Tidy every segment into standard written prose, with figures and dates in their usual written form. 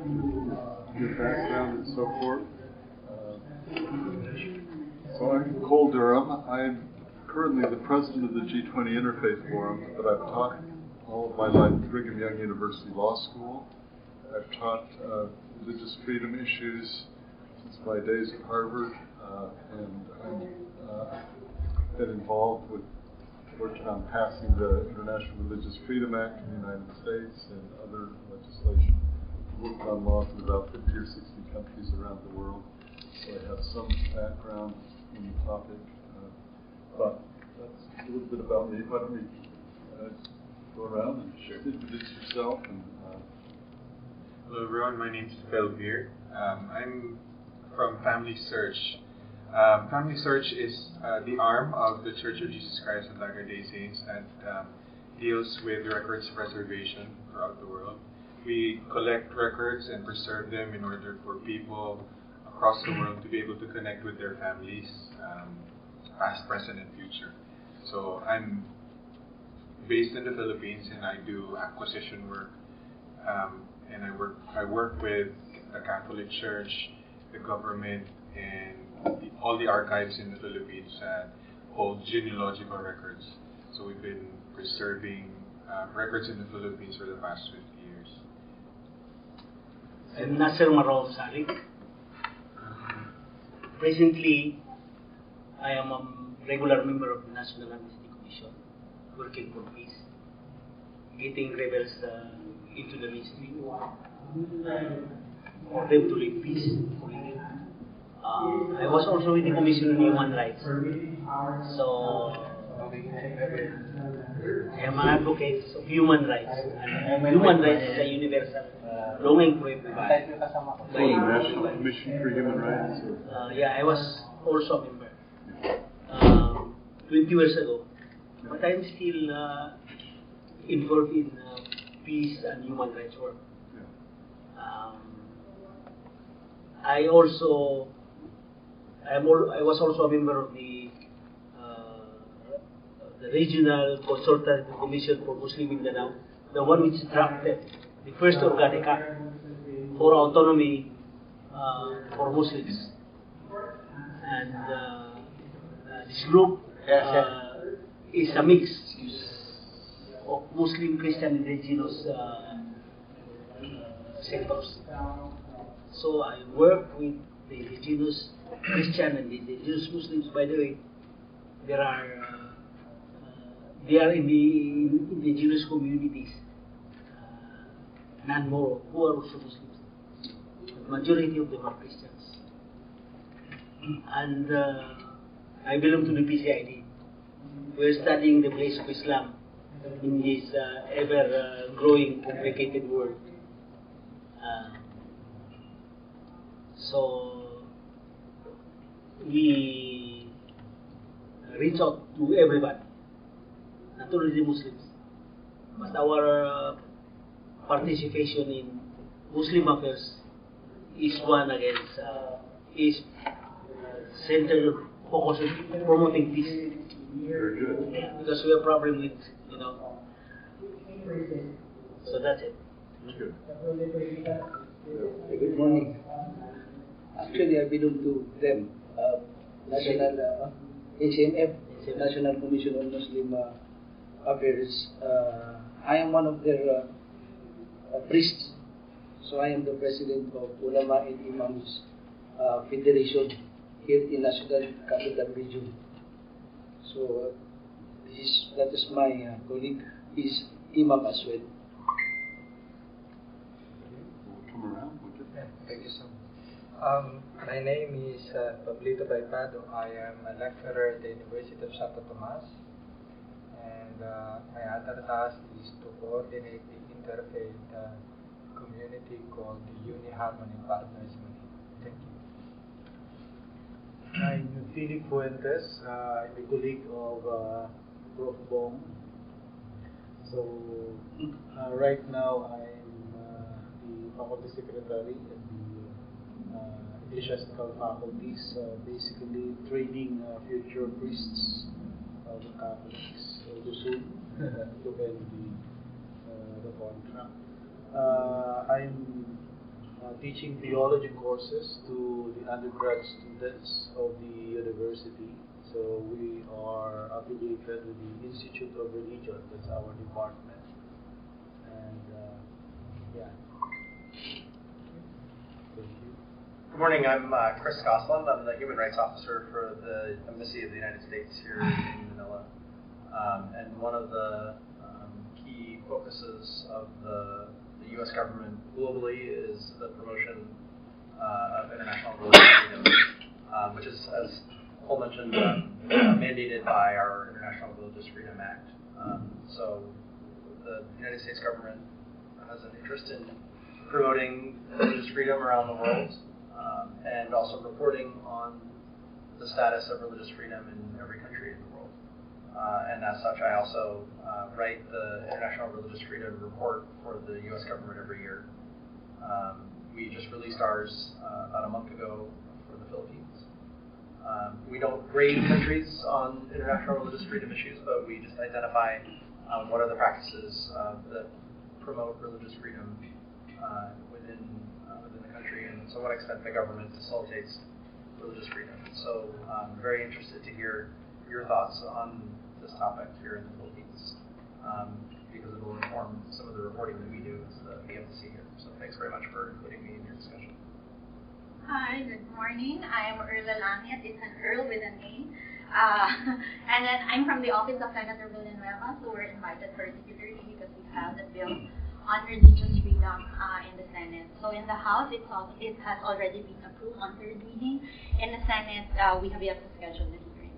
your background and so forth. So I'm Cole Durham. I'm currently the president of the G20 Interfaith Forum, but I've taught all of my life at Brigham Young University Law School. I've taught religious freedom issues since my days at Harvard, and I've been involved with working on passing the International Religious Freedom Act in the United States and other legislation. I've worked on laws in about 50 or 60 countries around the world, so I have some background in the topic. But that's a little bit about me. Why don't we go around and introduce yourself? And, hello everyone, my name is Phil Beer. I'm from Family Search. Family Search is the arm of the Church of Jesus Christ of Latter-day Saints that deals with records preservation throughout the world. We collect records and preserve them in order for people across the world to be able to connect with their families, past, present, and future. So I'm based in the Philippines and I do acquisition work, and I work with the Catholic Church, the government, and all the archives in the Philippines that hold genealogical records. So we've been preserving records in the Philippines for the past 50 years. I'm Nasser Marol Salik. Presently, I am a regular member of the National Amnesty Commission, working for peace, getting rebels into the mainstream, for them to live peace. I was also with the Commission on Human Rights, so I am an advocate of human rights. And human rights is a universal longing for everybody. National Commission for Human Rights? Yeah, I was also a member 20 years ago, but I'm still involved in peace and human rights work. I was also a member of the Regional Consultative Commission for Muslim Mindanao, the one which drafted the first organic act for autonomy for Muslims. And this group is a mix of Muslim, Christian, indigenous sectors. So I work with the indigenous Christian and the indigenous Muslims. By the way, they are in the indigenous communities, non-Moro, who are also Muslims. The majority of them are Christians. And I belong to the PCID. We're studying the place of Islam in this ever-growing, complicated world. So we reach out to everybody, not only the Muslims, but our participation in Muslim affairs is one against, is centered focus on promoting peace. Very good. Yeah, because we have problem with, so that's it. Good. Good morning. Actually, I belong to them, National HMF, National Commission on Muslim Affairs. I am one of their priests, so I am the president of Ulama and Imams Federation here in National Capital Region. So that is my colleague, is Imam as well. Come around. Thank you so much. My name is Pablito Baipado. I am a lecturer at the University of Santo Tomas, and my other task is to coordinate the interfaith community called the Uni-Harmony Partners Unit. Thank you. I'm Philip Fuentes. I'm a colleague of Prof. Bong. So right now I'm the faculty secretary at the ecclesiastical faculties, basically training future priests of the Catholics soon to end the contract. I'm teaching theology courses to the undergrad students of the university. So we are affiliated with the Institute of Religion. That's our department. And yeah. Thank you. Good morning. I'm Chris Gosland. I'm the Human Rights Officer for the Embassy of the United States here in Manila. And one of the key focuses of the U.S. government globally is the promotion of international religious freedom, which is, as Paul mentioned, mandated by our International Religious Freedom Act. So the United States government has an interest in promoting religious freedom around the world, and also reporting on the status of religious freedom in every country in the world. And as such, I also write the International Religious Freedom Report for the U.S. government every year. We just released ours about a month ago for the Philippines. We don't grade countries on international religious freedom issues, but we just identify what are the practices that promote religious freedom within the country, and to what extent the government facilitates religious freedom. So I'm very interested to hear your thoughts on this topic here in the Philippines, because it will inform some of the reporting that we do as the PMC here. So thanks very much for including me in your discussion. Hi, good morning. I'm Erla Langit. It's an Earl with an A. And then I'm from the Office of Senator Villanueva, so we're invited particularly because we have the bill on religious freedom in the Senate. So in the House, it has already been approved on third reading. In the Senate, we have yet to schedule the hearing.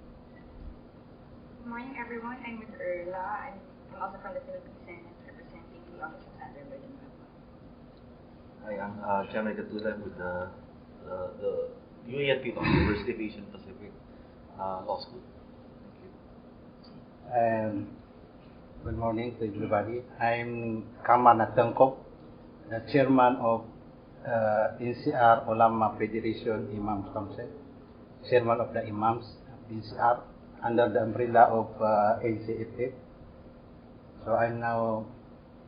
Good morning, everyone. I'm with Erla. I'm also from the Philippine Senate, representing the Office of Senator Villanueva. Hi, I'm Chairman Gatula with the UANP of University of Asian Pacific Law School. Thank you. Good morning to everybody. I'm Kaman Atangkop, the chairman of NCR Ulama Federation Imams Council, chairman of the Imams of NCR under the umbrella of NCFF. So I'm now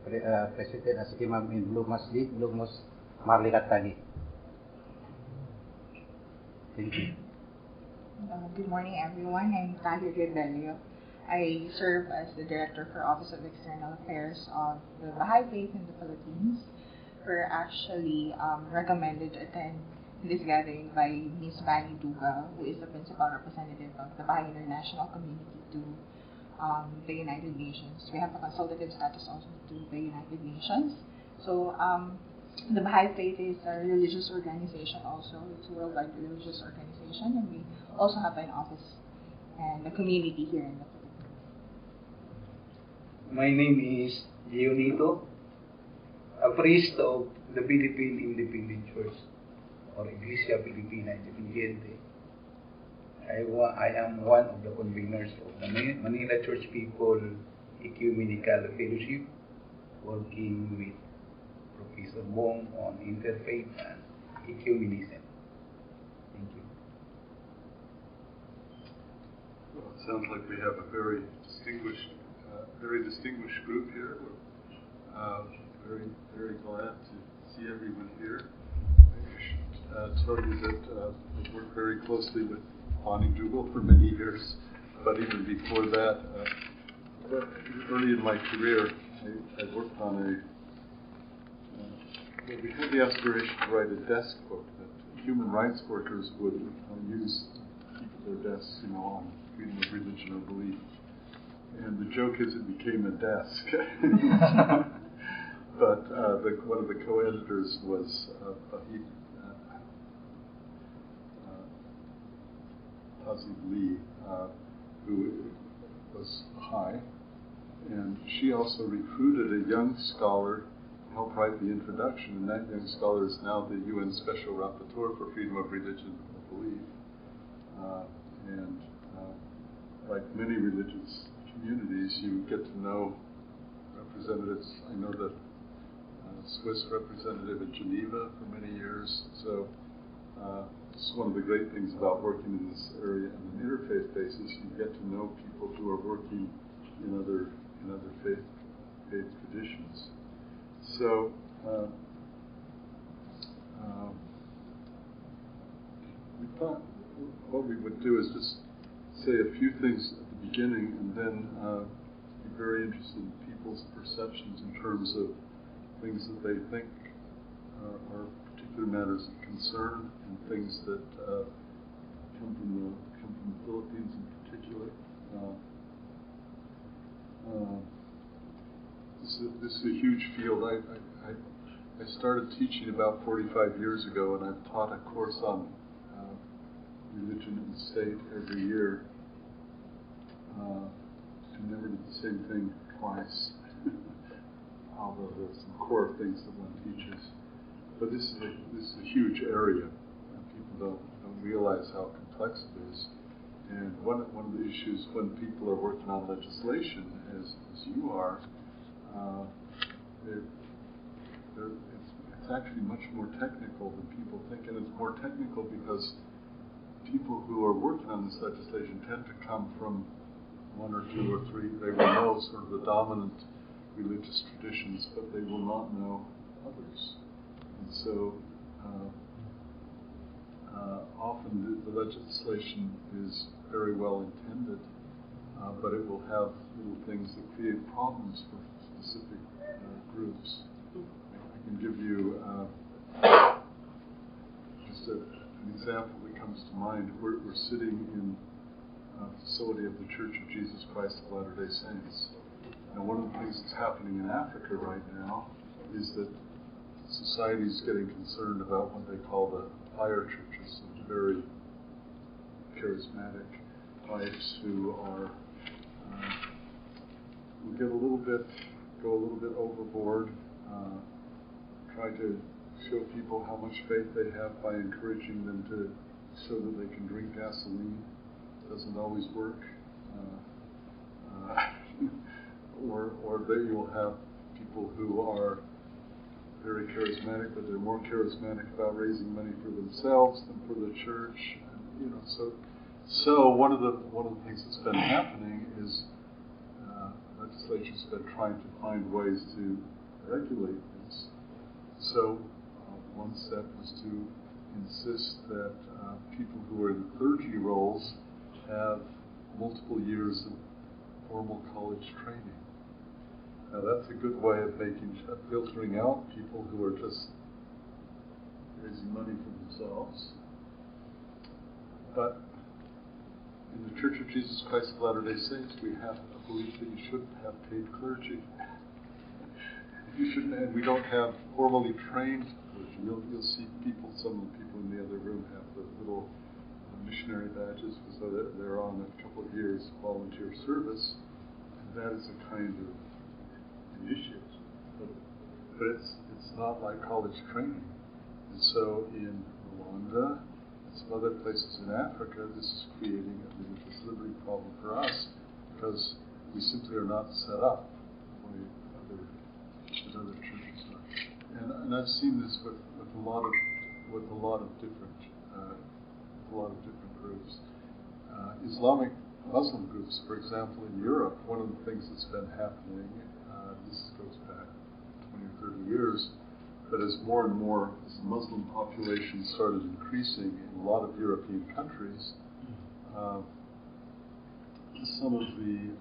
president as Imam in Blue Masjid, Blue Mosque, Marlikatali. Thank you. Good morning, everyone. I'm Tahir Rebelio. I serve as the Director for Office of External Affairs of the Baha'i Faith in the Philippines. We're actually recommended to attend this gathering by Ms. Bani Duga, who is the principal representative of the Baha'i International Community to the United Nations. We have a consultative status also to the United Nations. So the Baha'i Faith is a religious organization also. It's a worldwide religious organization, and we also have an office and a community here in the Philippines. My name is Leonito, a priest of the Philippine Independent Church, or Iglesia Filipina Independiente. I am one of the conveners of the Manila Church People Ecumenical Fellowship, working with Professor Bong on interfaith and ecumenism. Thank you. Well, it sounds like we have a very distinguished group here. We're very glad to see everyone here. I should tell you that I've worked very closely with Bonnie Dougal for many years, but even before that, early in my career, I worked on we had the aspiration to write a desk book that human rights workers would use to keep their desks, on freedom of religion or belief. And the joke is it became a desk. But one of the co-editors was Hazib Lee, who was Baha'i, and she also recruited a young scholar to help write the introduction, and that young scholar is now the UN Special Rapporteur for Freedom of Religion and Belief. Like many religious communities, you get to know representatives. I know the Swiss representative in Geneva for many years. So it's one of the great things about working in this area on an interfaith basis. You get to know people who are working in other faith traditions. So thought what we would do is just say a few things at the beginning, and then be very interested in people's perceptions in terms of things that they think are particular matters of concern, and things that come from the Philippines in particular. This is a huge field. I started teaching about 45 years ago, and I've taught a course on religion and state every year. I never did the same thing twice, although there's some core things that one teaches. But this is a huge area, and people don't realize how complex it is. And one of the issues when people are working on legislation, as you are, it's actually much more technical than people think, and it's more technical because people who are working on this legislation tend to come from one or two or three. They will know sort of the dominant religious traditions, but they will not know others. And so often the legislation is very well intended, but it will have little things that create problems for specific groups. I can give you just an example that comes to mind. We're sitting in a facility of the Church of Jesus Christ of Latter-day Saints. And one of the things that's happening in Africa right now is that society is getting concerned about what they call the fire churches, the very charismatic types who are who go a little bit overboard, try to show people how much faith they have by encouraging them to so that they can drink gasoline. It doesn't always work. Or that you'll have people who are very charismatic, but they're more charismatic about raising money for themselves than for the church. And, so one of the things that's been happening is legislature's been trying to find ways to regulate this. So one step was to insist that people who are in clergy roles have multiple years of formal college training. Now that's a good way of filtering out people who are just raising money for themselves. But in the Church of Jesus Christ of Latter-day Saints, we have a belief that you shouldn't have paid clergy. You shouldn't, and we don't have formally trained clergy. You'll see people, some of the people in the other room have the little missionary badges because they're on a couple of years volunteer service, and that is a kind of initiative. But it's not like college training. And so in Rwanda and some other places in Africa, this is creating a religious liberty problem for us because we simply are not set up the way other churches are. And I've seen this with a lot of different groups. Islamic Muslim groups, for example, in Europe, one of the things that's been happening, this goes back 20 or 30 years, but as more and more as the Muslim population started increasing in a lot of European countries, some of the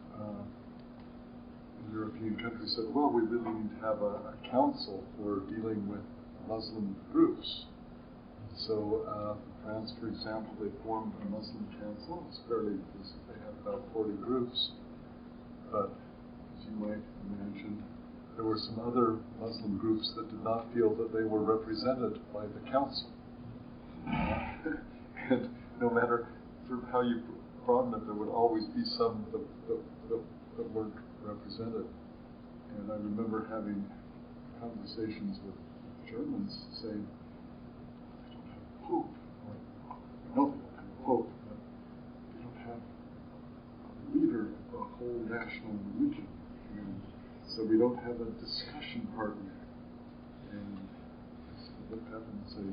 European countries said, well, we really need to have a council for dealing with Muslim groups. So France, for example, they formed a Muslim council. It's fairly inclusive. They have about 40 groups. But as you might imagine, there were some other Muslim groups that did not feel that they were represented by the council. And no matter sort of how you broaden it, there would always be some that weren't represented. And I remember having conversations with Germans saying, they don't have a pope. I know they don't have a pope, but they don't have a leader of a whole national religion. And so we don't have a discussion partner. And I looked up and say,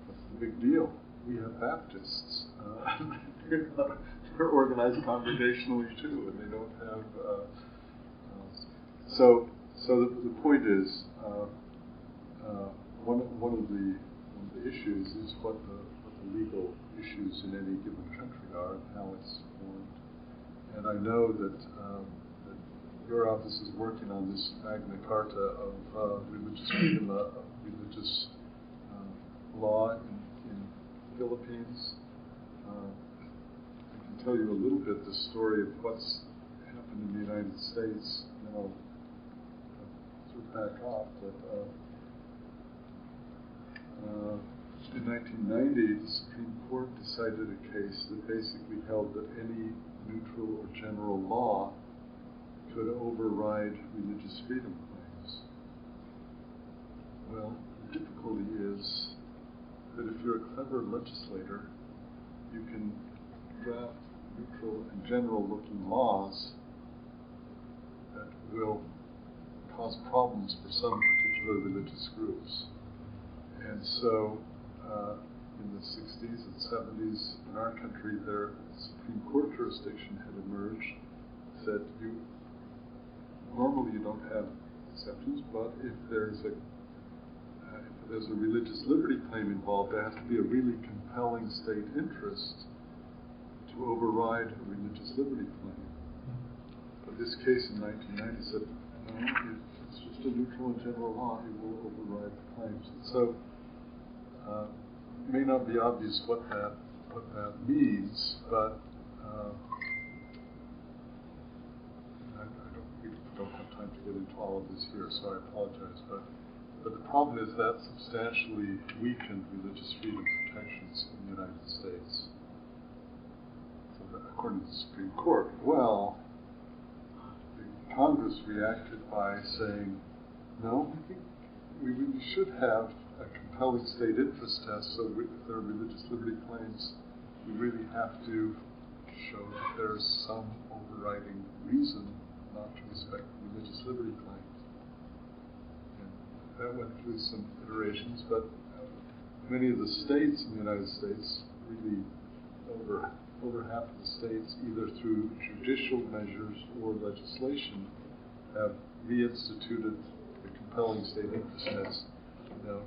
what's the big deal? We have Baptists. They're organized congregationally too, and they don't have. So the point is, one of the issues is what the the legal issues in any given country are and how it's formed. And I know that, that your office is working on this Magna Carta of religious freedom, religious law in the Philippines. I can tell you a little bit the story of what's happened in the United States, and then I'll sort of back off. But in 1990, the Supreme Court decided a case that basically held that any neutral or general law could override religious freedom claims. Well, the difficulty is that if you're a clever legislator, you can draft neutral and general-looking laws that will cause problems for some particular religious groups. And so, in the 60s and 70s in our country, their Supreme Court jurisdiction had emerged, said normally you don't have exceptions, but if there's a religious liberty claim involved, there has to be a really compelling state interest to override a religious liberty claim. But this case in 1990 said, no, if it's just a neutral and general law, it will override the claims. And so, it may not be obvious what that means, but we don't have time to get into all of this here, so I apologize. But the problem is that substantially weakened religious freedom protections in the United States. So that, according to the Supreme Court, well, the Congress reacted by saying, no, I think we really should have a compelling state interest test, so if there are religious liberty claims, we really have to show that there's some overriding reason not to respect religious liberty claims. And that went through some iterations, but many of the states in the United States, really over half of the states, either through judicial measures or legislation, have reinstituted the compelling state interest test. Now,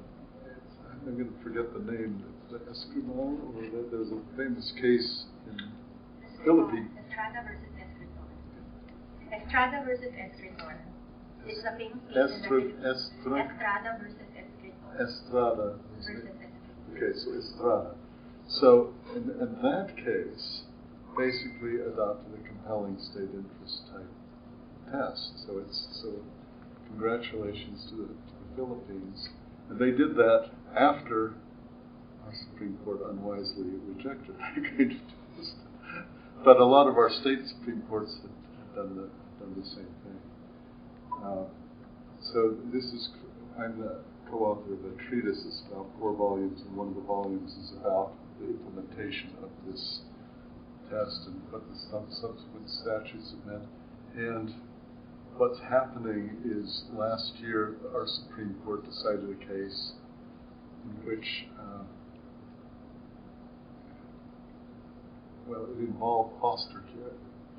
I'm going to forget the name. The Escrimal, or there's a famous case in the Philippines. Estrada versus Escritor. Estrada versus Escritor. It's a famous case. Estrada versus Escritor. Estrada. Versus Escritor. Okay, so Estrada. So, in that case, basically adopted a compelling state interest type test. So congratulations to the Philippines. And they did that after our Supreme Court unwisely rejected the test. But a lot of our state Supreme Courts have done the same thing. So I'm the co-author of a treatise. It's about 4 volumes, and one of the volumes is about the implementation of this test and what the subsequent statutes have meant. And what's happening is last year our Supreme Court decided a case in which, it involved foster care,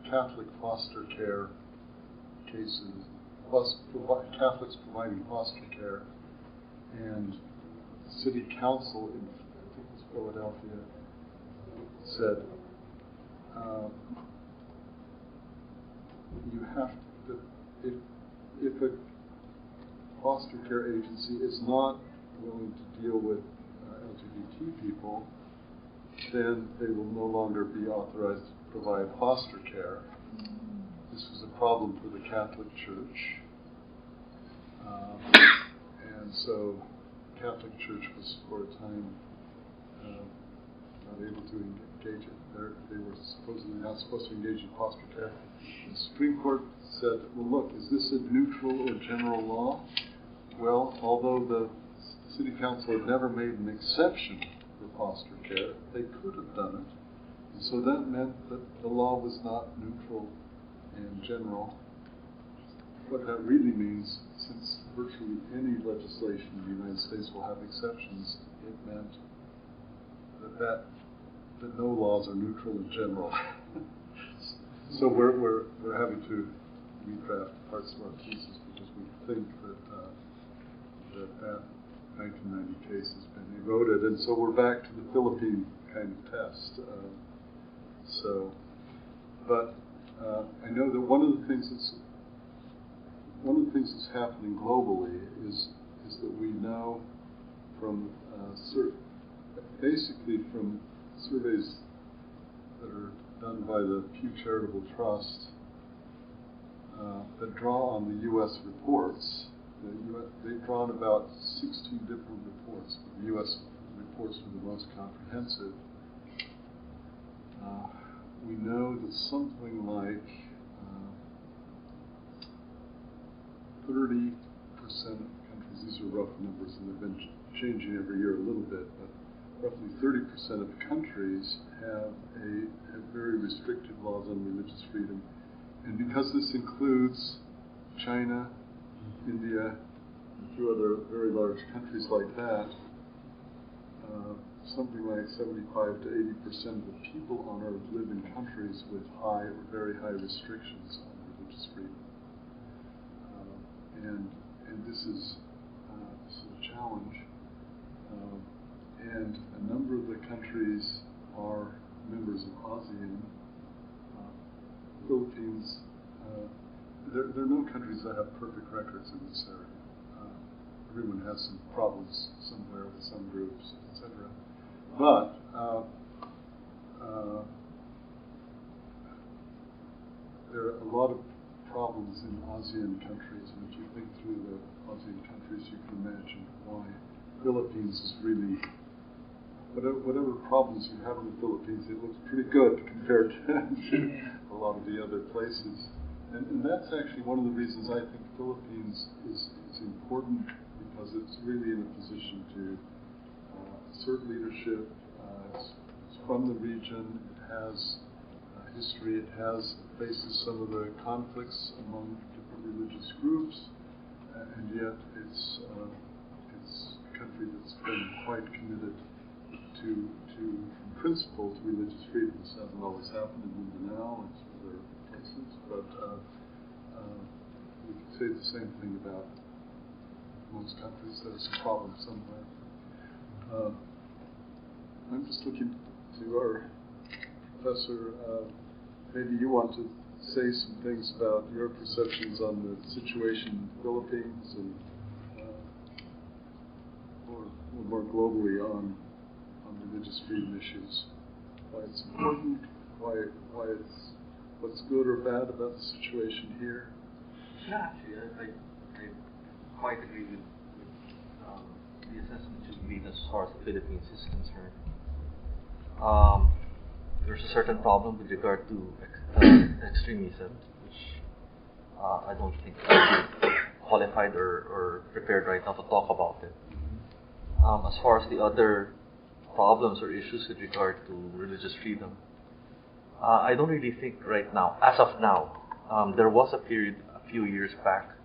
Catholic foster care cases, Catholics providing foster care, and the city council in Philadelphia said, you have to, if a foster care agency is not willing to deal with LGBT people, then they will no longer be authorized to provide foster care. This was a problem for the Catholic Church. And so the Catholic Church was, for a time, not able to engage it. They were supposedly not supposed to engage in foster care. The Supreme Court said, well, look, is this a neutral or general law? Well, although the City Council had never made an exception for foster care, they could have done it. And so that meant that the law was not neutral and general. What that really means, since virtually any legislation in the United States will have exceptions, it meant that no laws are neutral and general. So we're having to redraft parts of our thesis because we think that 1990 case has been eroded, and so we're back to the Philippine kind of test. But I know that one of the things that's happening globally is that we know from basically from surveys that are done by the Pew Charitable Trust that draw on the U.S. reports. They've drawn about 16 different reports. The U.S. reports were the most comprehensive. We know that something like 30% of countries, these are rough numbers and they've been changing every year a little bit, but roughly 30% of countries have very restrictive laws on religious freedom. And because this includes China, India, and a few other very large countries like that, something like 75 to 80% of the people on Earth live in countries with high or very high restrictions on religious freedom. And this is a challenge. And a number of the countries are members of ASEAN. Philippines, there are no countries that have perfect records in this area. Everyone has some problems somewhere with some groups, etc. But there are a lot of problems in ASEAN countries, and if you think through the ASEAN countries, you can imagine why Philippines is really, whatever problems you have in the Philippines, it looks pretty good compared to a lot of the other places. And that's actually one of the reasons I think Philippines is important, because it's really in a position to assert leadership. It's from the region, it has history, it faces some of the conflicts among different religious groups, and yet it's a country that's been quite committed to in principle, to religious freedom. This hasn't always happened in Mindanao and some other places, but we can say the same thing about most countries. There's some problems somewhere. I'm just looking to our professor. Maybe you want to say some things about your perceptions on the situation in the Philippines and or more globally on religious freedom issues. Why it's important, why it's what's good or bad about the situation here. Yeah, actually, I quite agree with the assessment you've made as far as the Philippines is concerned. There's a certain problem with regard to extremism, which I don't think I'm qualified or prepared right now to talk about it. As far as the other problems or issues with regard to religious freedom, I don't really think right now, as of now, there was a period a few years back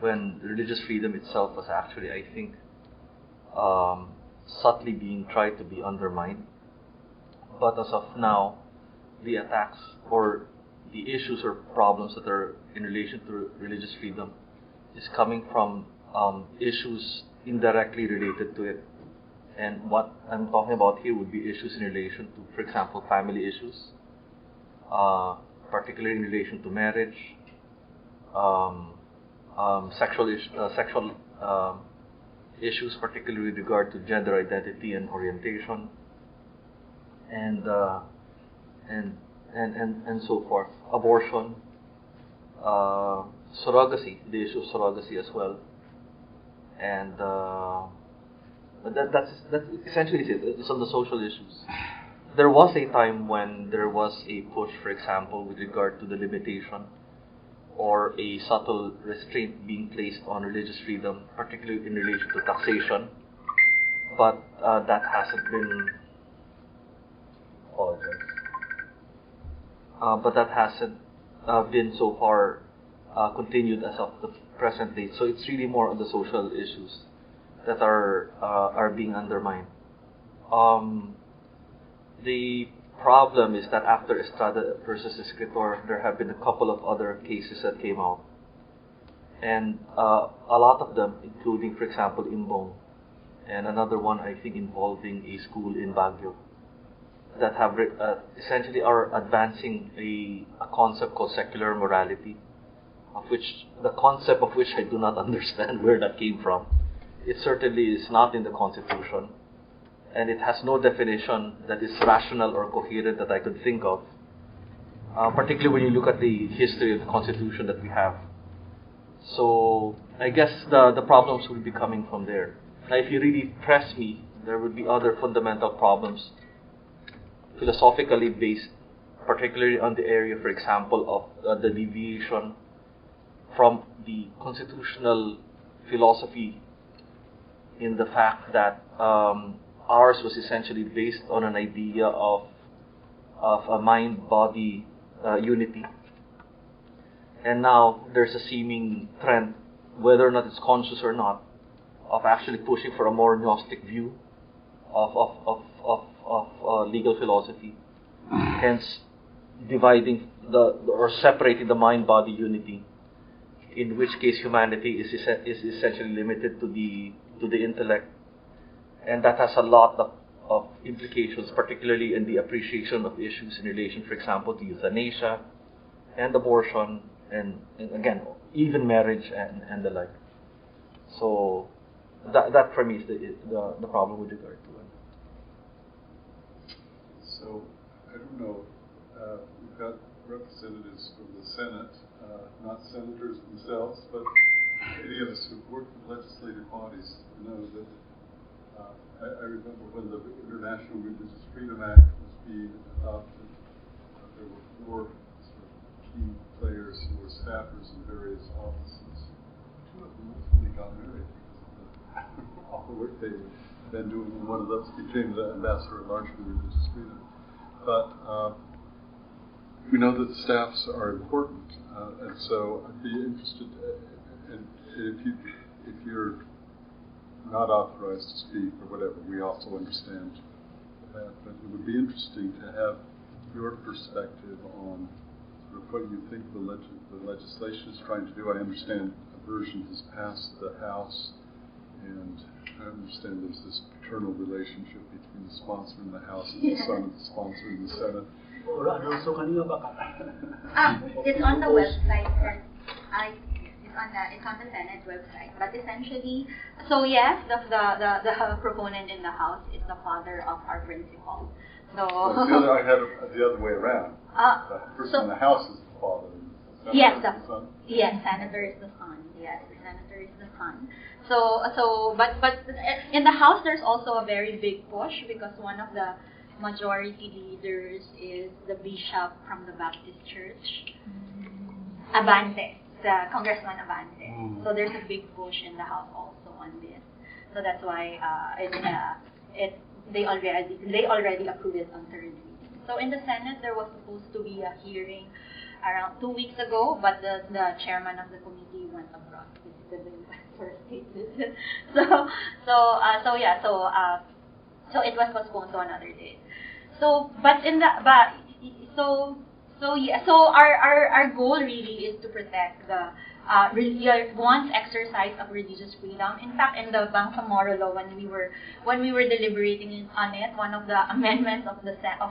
when religious freedom itself was actually, I think, subtly being tried to be undermined. But as of now, the attacks or the issues or problems that are in relation to religious freedom is coming from issues indirectly related to it. And what I'm talking about here would be issues in relation to, for example, family issues, particularly in relation to marriage, sexual issues, particularly with regard to gender identity and orientation, and so forth. Abortion, surrogacy, the issue of surrogacy as well, and that's essentially it. It's on the social issues. There was a time when there was a push, for example, with regard to the limitation or a subtle restraint being placed on religious freedom, particularly in relation to taxation, but that hasn't been. But that hasn't been so far continued as of the present date. So it's really more on the social issues that are being undermined. The problem is that after Estrada versus Escritor, there have been a couple of other cases that came out, and a lot of them, including, for example, Imbong, and another one I think involving a school in Baguio. that have essentially are advancing a concept called secular morality, the concept of which I do not understand where that came from. It certainly is not in the Constitution, and it has no definition that is rational or coherent that I could think of, particularly when you look at the history of the Constitution that we have. So I guess the problems will be coming from there. Now, if you really press me, there would be other fundamental problems, philosophically based, particularly on the area, for example, of the deviation from the constitutional philosophy, in the fact that ours was essentially based on an idea of a mind-body unity. And now there's a seeming trend, whether or not it's conscious or not, of actually pushing for a more Gnostic view of legal philosophy, hence dividing or separating the mind-body unity, in which case humanity is essentially limited to the intellect, and that has a lot of implications, particularly in the appreciation of issues in relation, for example, to euthanasia and abortion, and again, even marriage and the like. So that for me is the problem with regard to it. So I don't know. We've got representatives from the Senate, not senators themselves, but any of us who've worked with legislative bodies know that I remember when the International Religious Freedom Act was being adopted, there were 4 sort of key players who were staffers in various offices. 2 of them ultimately got married because of all the work they had been doing, and one of those became the ambassador at large for religious freedom. But we know that staffs are important, and so I'd be interested, if you're not authorized to speak or whatever, we also understand that, but it would be interesting to have your perspective on sort of what you think the legislation is trying to do. I understand a version has passed the House, and I understand there's this paternal relationship between the sponsor in the House and the son of the sponsor in the Senate. It's on the website, sir. It's on the Senate website. But essentially, so yes, the proponent in the House is the father of our principal. So I had it the other way around. The person in the House is the father. Yes, senator is the son. Yes, the senator is the son. But in the House, there's also a very big push because one of the majority leaders is the bishop from the Baptist Church, Abante, Congressman Abante. So there's a big push in the House also on this. So that's why they already approved it on third reading. So in the Senate, there was supposed to be a hearing around 2 weeks ago, but the chairman of the committee went abroad for a state visit. So it was postponed to another date. So our goal really is to protect the one's exercise of religious freedom. In fact, in the Bangsamoro law, when we were deliberating on it, one of the amendments of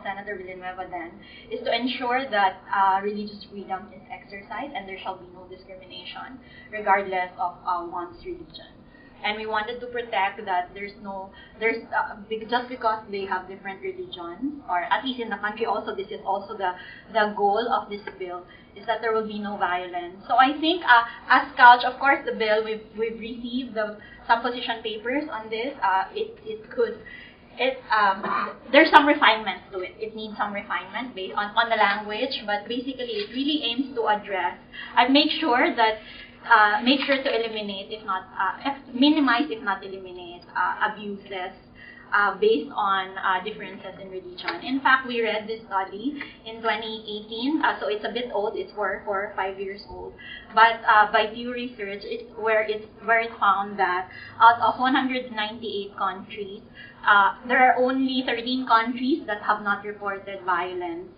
Senator Villanueva then is to ensure that religious freedom is exercised and there shall be no discrimination regardless of one's religion. And we wanted to protect that just because they have different religions, or at least in the country also, this is also the goal of this bill, is that there will be no violence. So I think as CALJ, of course, the bill, we've received some position papers on this. There's some refinements to it. It needs some refinement based on the language, but basically it really aims to address and make sure to eliminate, if not minimize, if not eliminate, abuses based on differences in religion. In fact, we read this study in 2018, so it's a bit old. It's 4 or 5 years old. But by Pew Research, where it found that out of 198 countries, there are only 13 countries that have not reported violence,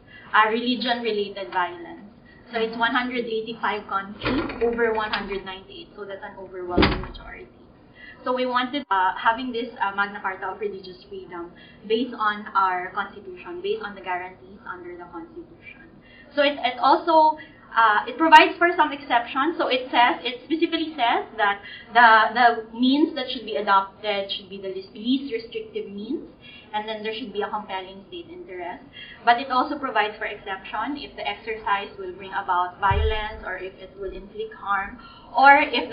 religion-related violence. So it's 185 countries over 198, so that's an overwhelming majority. So we wanted having this Magna Carta of religious freedom based on our Constitution, based on the guarantees under the Constitution. So it also it provides for some exceptions. So it specifically says that the means that should be adopted should be the least restrictive means, and then there should be a compelling state interest. But it also provides for exception if the exercise will bring about violence, or if it will inflict harm, or if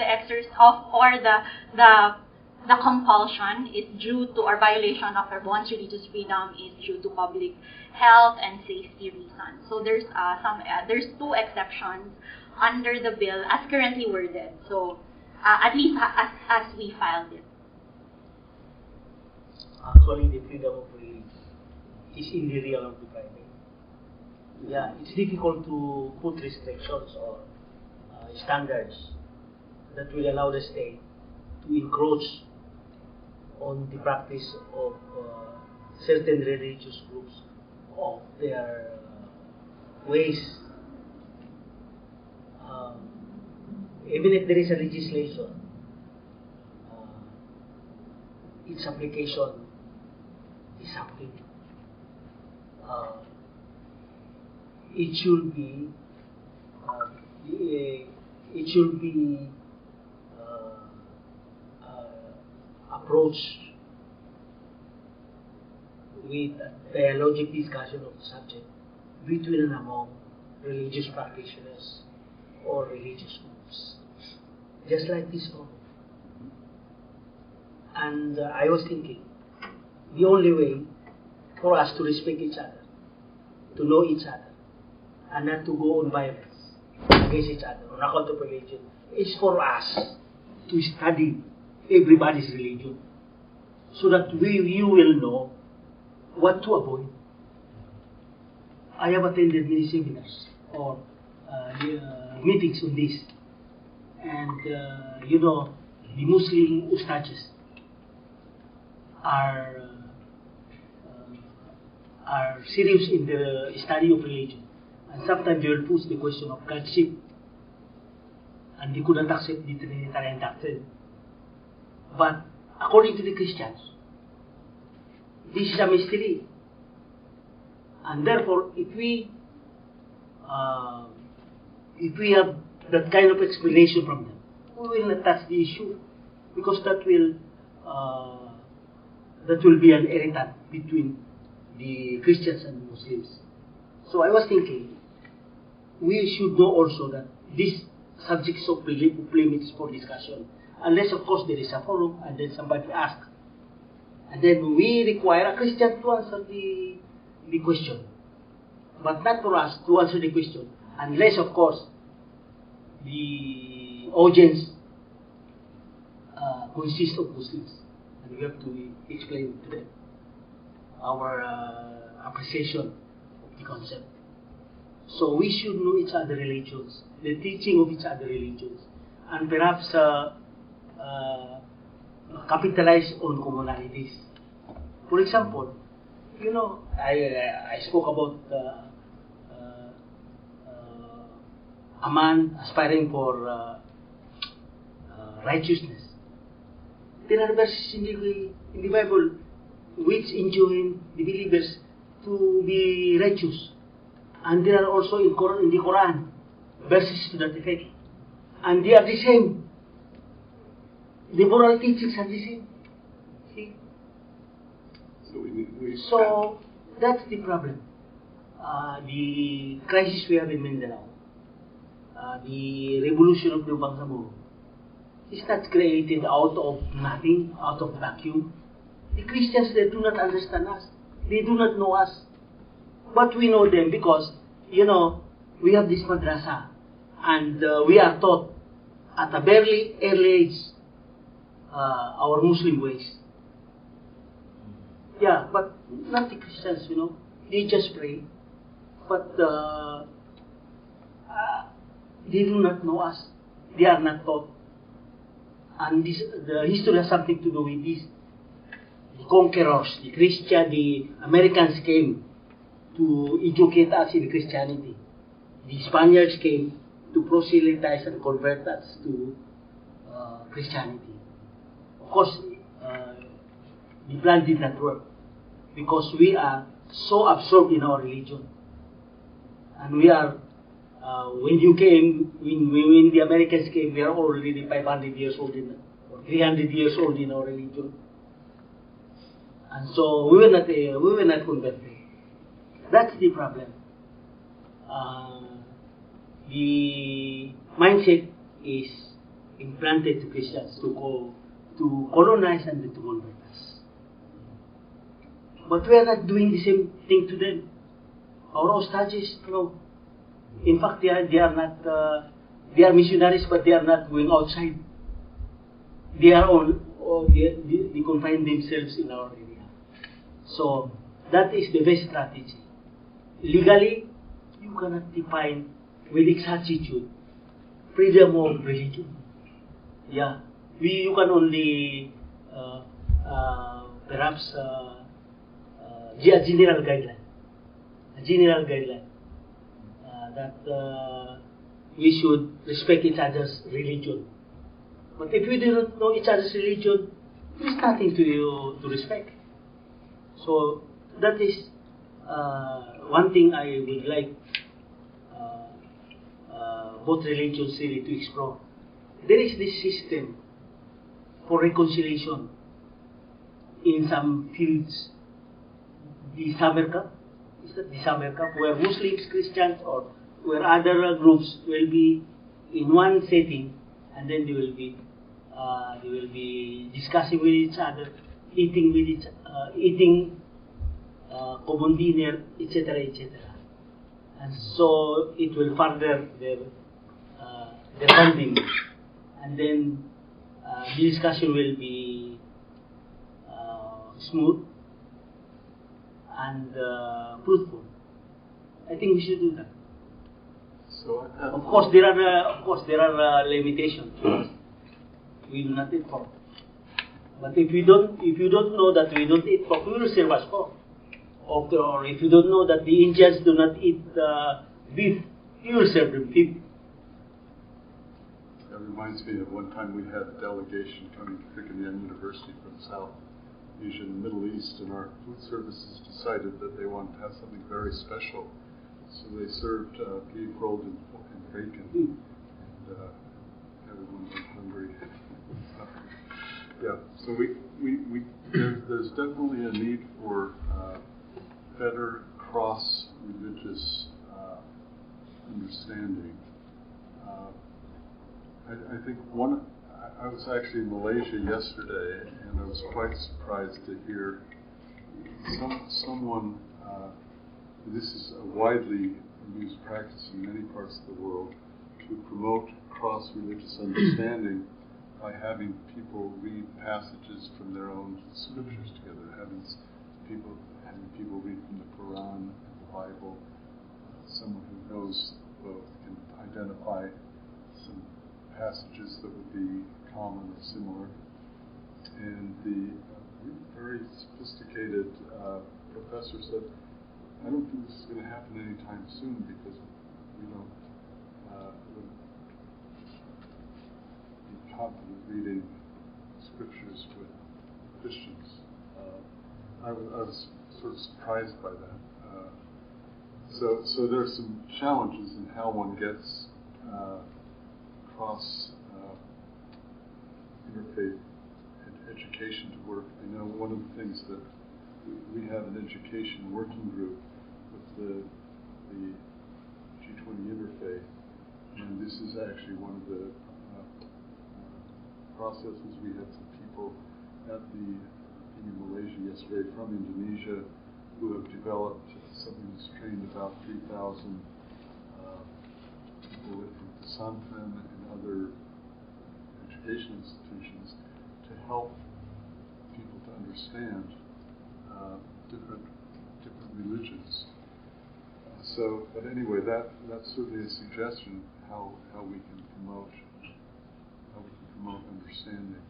the compulsion is due to, or violation of one's religious freedom is due to public health and safety reasons. So there's two exceptions under the bill as currently worded. So at least as we filed it. Actually, the freedom of religion is in the realm of the private. Yeah, it's difficult to put restrictions or standards that will allow the state to encroach on the practice of certain religious groups of their ways. Even if there is a legislation, its application is something. It should be approached with a dialogic discussion of the subject between and among religious practitioners or religious groups, just like this one. And I was thinking, the only way for us to respect each other, to know each other, and not to go on violence against each other on account of religion, is for us to study everybody's religion, so that you will know what to avoid. I have attended many seminars or meetings on this, and the Muslim ustadis are serious in the study of religion, and sometimes they will push the question of Godship, and they could not accept the Trinitarian doctrine. But according to the Christians, this is a mystery, and therefore, if we have that kind of explanation from them, we will not touch the issue, because that will be an irritant between the Christians and the Muslims. So I was thinking, we should know also that this subject is of limits for discussion, unless of course there is a forum and then somebody asks, and then we require a Christian to answer the question, but not for us to answer the question, unless of course the audience consists of Muslims, and we have to explain to them our appreciation of the concept. So we should know each other religions, the teaching of each other religions, and perhaps capitalize on commonalities. For example, I spoke about a man aspiring for righteousness. There are verses in the Bible which enjoin the believers to be righteous, and there are also in the Quran verses to that effect, and they are the same. The moral teachings are the same. See? So that's the problem. The crisis we have in Mindanao, the revolution of the Bangsamoro, is not created out of nothing, out of vacuum. The Christians, they do not understand us. They do not know us. But we know them because, we have this madrasa, and we are taught at a very early age our Muslim ways. Yeah, but not the Christians, they just pray, but they do not know us. They are not taught. And the history has something to do with this. The conquerors, the Americans came to educate us in Christianity. The Spaniards came to proselytize and convert us to Christianity. Of course, the plan did not work because we are so absorbed in our religion. And we are, when the Americans came, we are already 500 years old, or 300 years old in our religion. And so we were not converted. That's the problem. The mindset is implanted to Christians to colonize and to convert us. But we are not doing the same thing to them. Our hostages, no. In fact, they are not. They are missionaries, but they are not going outside. They are they confine themselves in our area. So that is the best strategy. Legally, you cannot define with exactitude freedom of religion. Yeah, you can only perhaps a general guideline. That we should respect each other's religion. But if we do not know each other's religion, there is nothing to respect. So that is one thing I would like both religions really to explore. There is this system for reconciliation in some fields. The summer camp, is that the summer camp where Muslims, Christians, or where other groups will be in one setting, and then they will be discussing with each other, eating common dinner, etc., etc. And so it will further their bonding, and then the discussion will be smooth and fruitful. I think we should do that. So of course there are limitations. We do not eat pork. But if you don't know that we don't eat pork, we will serve us pork. Or if you don't know that the Indians do not eat beef, you will serve them beef. That reminds me of one time we had a delegation coming to Brigham Young University from South Asia and the Middle East, and our food services decided that they wanted to have something very special. So they served beef rolled in bacon, and everyone went hungry. Yeah, so there's definitely a need for better cross-religious understanding. I think I was actually in Malaysia yesterday, and I was quite surprised to hear someone, this is a widely used practice in many parts of the world, to promote cross-religious understanding by having people read passages from their own scriptures together, having people read from the Quran and the Bible. Someone who knows both can identify some passages that would be common or similar. And the very sophisticated professor said, I don't think this is going to happen anytime soon because we don't be confident reading scriptures with Christians. I was sort of surprised by that. So there are some challenges in how one gets cross interfaith education to work. I know one of the things that we have an education working group with the G20 Interfaith, and this is actually one of the processes. We had some people at the in Malaysia yesterday from Indonesia who have developed something that's trained about 3,000 people from Pesantren and other education institutions to help people to understand different religions. But anyway, that's certainly a suggestion how we can promote understanding.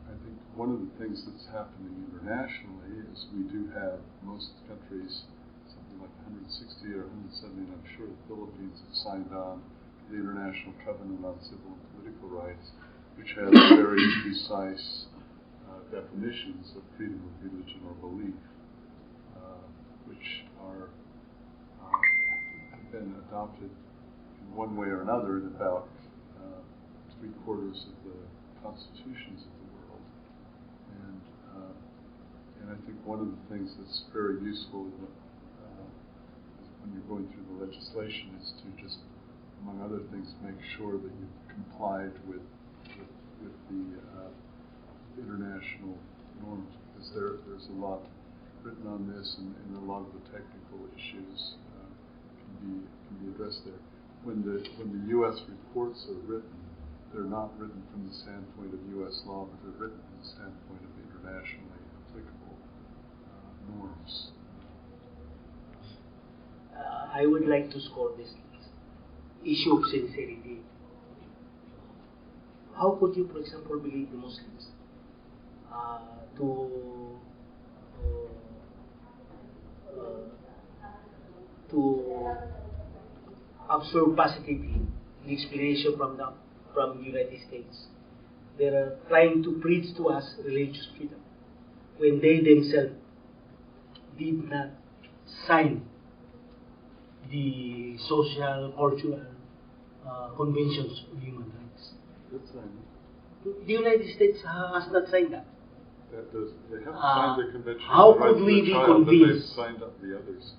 I think one of the things that's happening internationally is we do have most countries, something like 160 or 170, and I'm sure the Philippines have signed on, the International Covenant on Civil and Political Rights, which has very precise definitions of freedom of religion or belief, which are have been adopted in one way or another in about 3/4 of the constitutions of the world. And I think one of the things that's very useful when you're going through the legislation is to just, among other things, make sure that you've complied with the international norms, because there's a lot written on this, and a lot of the technical issues can be addressed there. When the U.S. reports are written, they're not written from the standpoint of U.S. law, but they're written from the standpoint of internationally applicable norms. I would like to score this issue of sincerity. How could you, for example, believe the Muslims to absorb positively the explanation from the United States? They are trying to preach to us religious freedom when they themselves did not sign the social, cultural conventions of human rights. The United States has not signed that. They haven't signed the convention. How could we be convinced? They've signed up the others.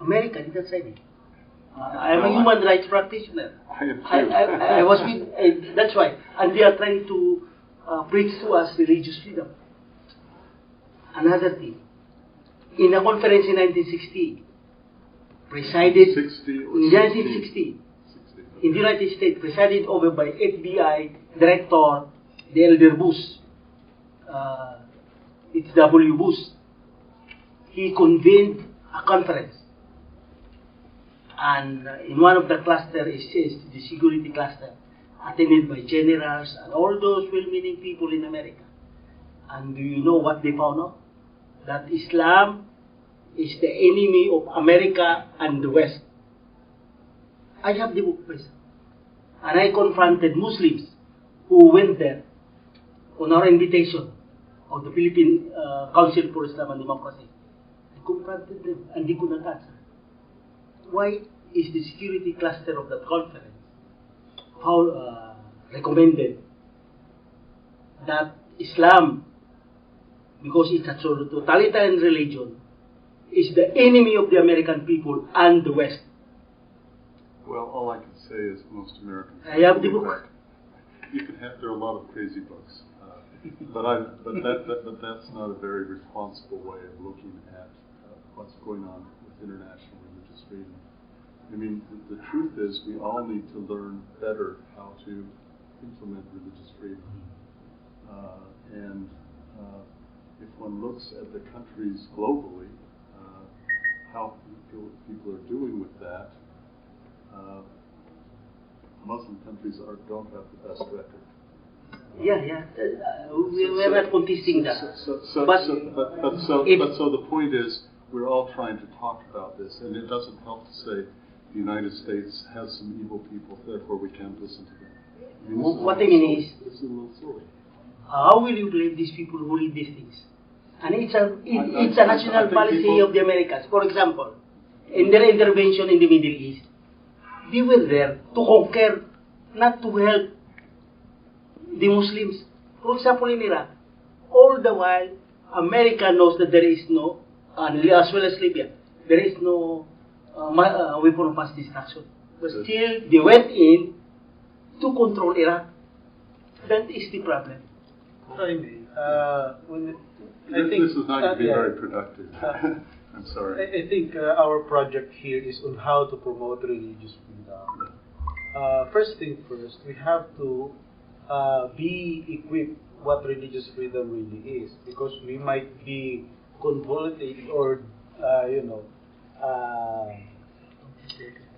America did not sign it. I'm a human rights practitioner. I am too. I was with, that's why. And they are trying to preach to us religious freedom. Another thing. In a conference in 1960, presided in 1960 in the United States, presided over by FBI Director, the Elder Bush. It's W. Bush. He convened a conference, and in one of the clusters is the security cluster, attended by generals and all those well-meaning people in America. And do you know what they found out? That Islam is the enemy of America and the West. I have the book, please. And I confronted Muslims who went there on our invitation of the Philippine Council for Islam and Democracy. I confronted them and they could not answer. Why is the security cluster of that conference recommended that Islam, because it's a totalitarian religion, is the enemy of the American people and the West? Well, all I can say is most Americans. I have the book. You can have. There are a lot of crazy books, but that's not a very responsible way of looking at what's going on with international religious freedom. I mean, the truth is, we all need to learn better how to implement religious freedom, and if one looks at the countries globally, how people are doing with that. Muslim countries don't have the best record. We're not contesting that. So the point is, we're all trying to talk about this, and it doesn't help to say the United States has some evil people, therefore we can't listen to them. I mean, what I mean is, this is a little silly. How will you blame these people who read these things? And it's a national policy of the Americans. For example, in their intervention in the Middle East, they were there to conquer, not to help the Muslims. For example, in Iraq, all the while, America knows that there is no, as well as Libya, there is no weapon of mass destruction. But still, they went in to control Iraq. That is the problem. This is not going to be very productive. I'm sorry. I think our project here is on how to promote religious freedom. First thing first, we have to be equipped what religious freedom really is, because we might be convoluting or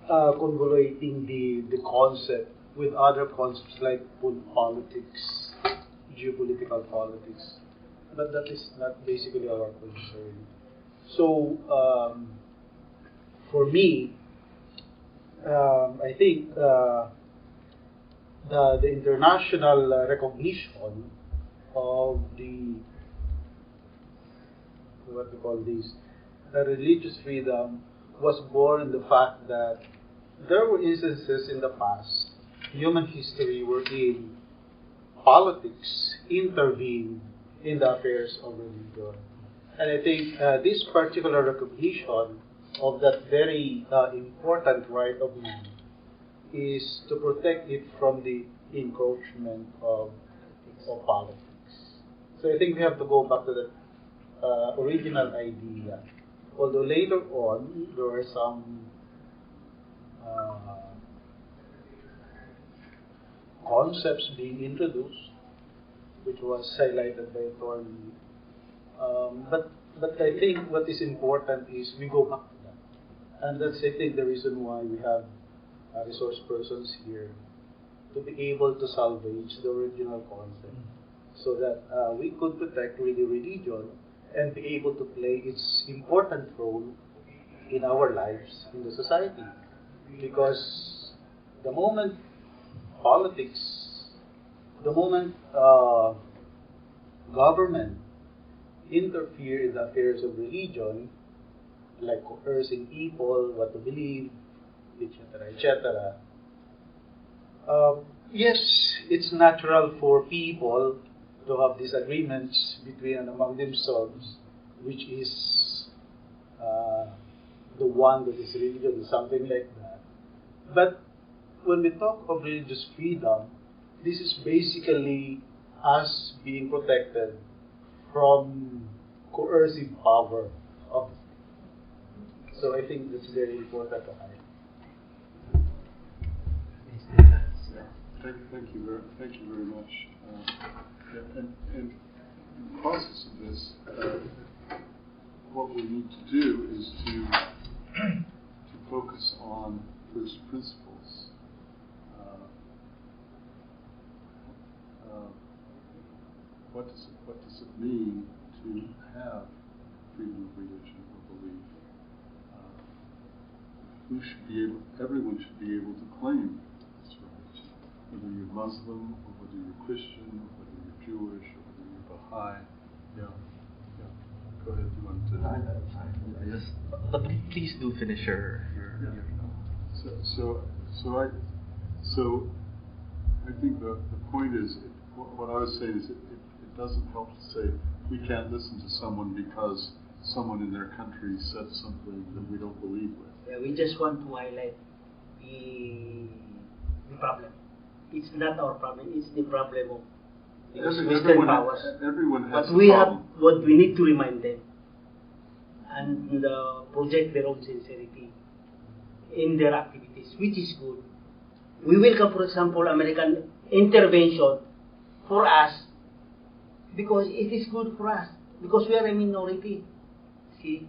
convoluting the concept with other concepts like politics, geopolitical politics, but that is not basically our concern. So, for me, I think the international recognition of the what we call this the religious freedom was born in the fact that there were instances in the past, human history, wherein politics intervened in the affairs of religion. And I think this particular recognition of that very important right of man is to protect it from the encroachment of politics. So I think we have to go back to the original idea. Although later on there were some concepts being introduced, which was highlighted by Thorny. But I think what is important is we go back to that. And that's, I think, the reason why we have resource persons here to be able to salvage the original concept so that we could protect really religion and be able to play its important role in our lives, in the society. Because the moment politics, the moment government interfere in the affairs of religion, like coercing people what to believe, etc., etc. Yes, it's natural for people to have disagreements between and among themselves, which is the one that is religion, something like that. But when we talk of religious freedom, this is basically us being protected from coercive power of the state. So I think that's very important to highlight. Thank you very much. And in the process of this, what we need to do is to focus on first principles. What does it mean to have freedom of religion or belief? Everyone should be able to claim this right, whether you're Muslim or whether you're Christian, or whether you're Jewish or whether you're Baha'i. Yeah. Go ahead. You want to? But please do finish your. So I think the point is, what I was saying is it doesn't help to say we can't listen to someone because someone in their country said something that we don't believe with. Yeah, we just want to highlight the problem. It's not our problem, it's the problem of Western powers. Everyone has but we problem. have what we need to remind them and project their own sincerity in their activities, which is good. We welcome, for example, American intervention for us because it is good for us, because we are a minority. See?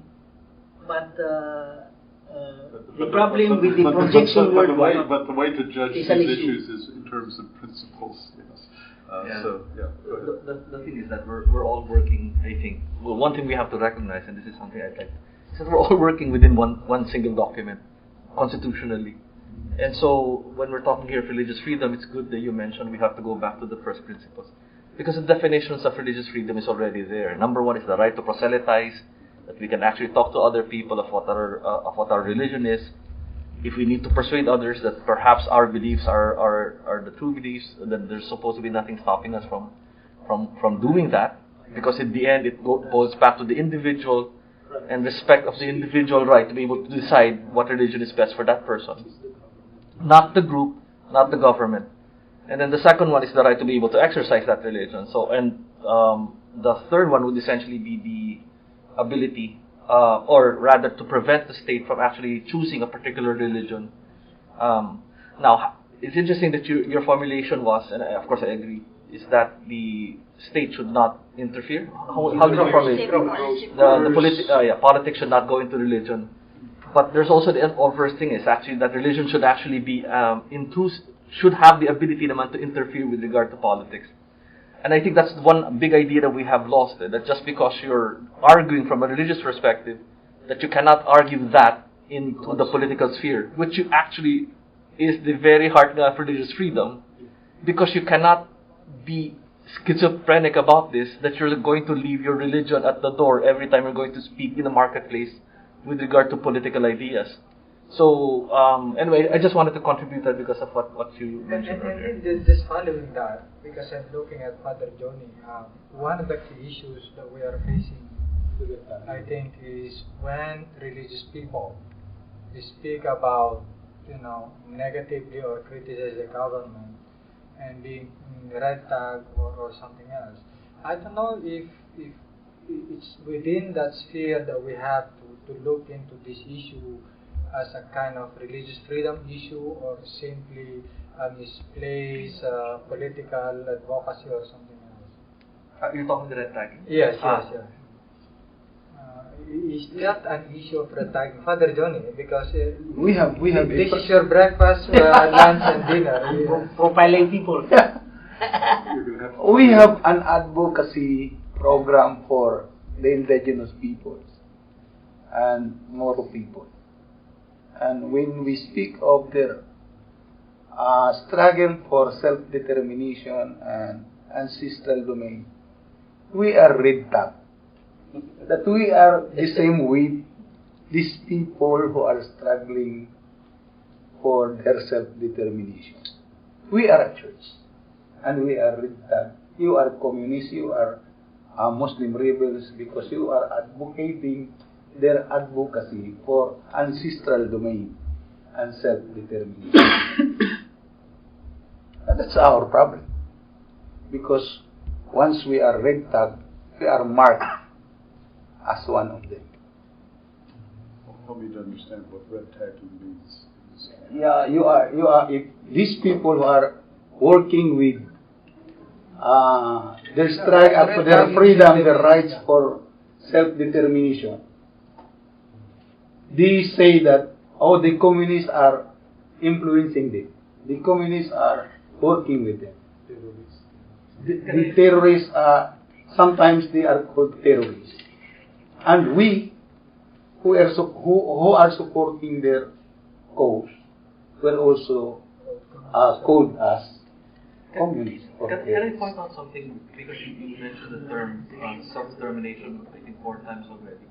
But the problem with the projection worldwide. But the way to judge these issues is in terms of principles. Yes. The thing is that we're all working, I think. Well, one thing we have to recognize, and this is something I'd like, is that we're all working within one single document, constitutionally. And so when we're talking here of religious freedom, it's good that you mentioned we have to go back to the first principles. Because the definitions of religious freedom is already there. Number one is the right to proselytize, that we can actually talk to other people of what our religion is. If we need to persuade others that perhaps our beliefs are the true beliefs, then there's supposed to be nothing stopping us from doing that. Because in the end, it goes back to the individual and respect of the individual right to be able to decide what religion is best for that person. Not the group, not the government. And then the second one is the right to be able to exercise that religion. So, and the third one would essentially be the ability, or rather to prevent the state from actually choosing a particular religion. Now, it's interesting that your formulation was, and of course I agree, is that the state should not interfere. How did you formulate? Politics should not go into religion. But there's also the obverse thing is actually that religion should actually be should have the ability to interfere with regard to politics. And I think that's one big idea that we have lost, that just because you're arguing from a religious perspective, that you cannot argue that into the political sphere, which you actually is the very heart of religious freedom, because you cannot be schizophrenic about this, that you're going to leave your religion at the door every time you're going to speak in the marketplace with regard to political ideas. So, anyway, I just wanted to contribute that because of what you mentioned earlier. And just following that, because I'm looking at Father Johnny, one of the key issues that we are facing, I think, is when religious people speak about, negatively or criticize the government and being red tag or something else. I don't know if it's within that sphere that we have to look into this issue as a kind of religious freedom issue, or simply a misplaced political advocacy or something else. You're talking the red tagging? Yes. Is that an issue of red tagging, Father Johnny? Because we have this is your breakfast, lunch, and dinner. Profiling people. We have an advocacy program for the indigenous peoples and Moro people. And when we speak of their struggle for self-determination and ancestral domain, we are red tagged. That we are the same with these people who are struggling for their self-determination. We are a church, and we are red tagged. You are communists, you are Muslim rebels, because you are advocating their advocacy for ancestral domain and self-determination. And that's our problem. Because once we are red tagged, we are marked as one of them. Help me to understand what red tagging means. Yeah, you are. If these people who are working with their struggle for their freedom, their rights for self-determination, they say that, the communists are influencing them. The communists are working with them. The terrorists are, sometimes they are called terrorists. And we, who are supporting their cause, will also called as communists. Can I point out something? Because you mentioned the term self-determination, I think 4 times already.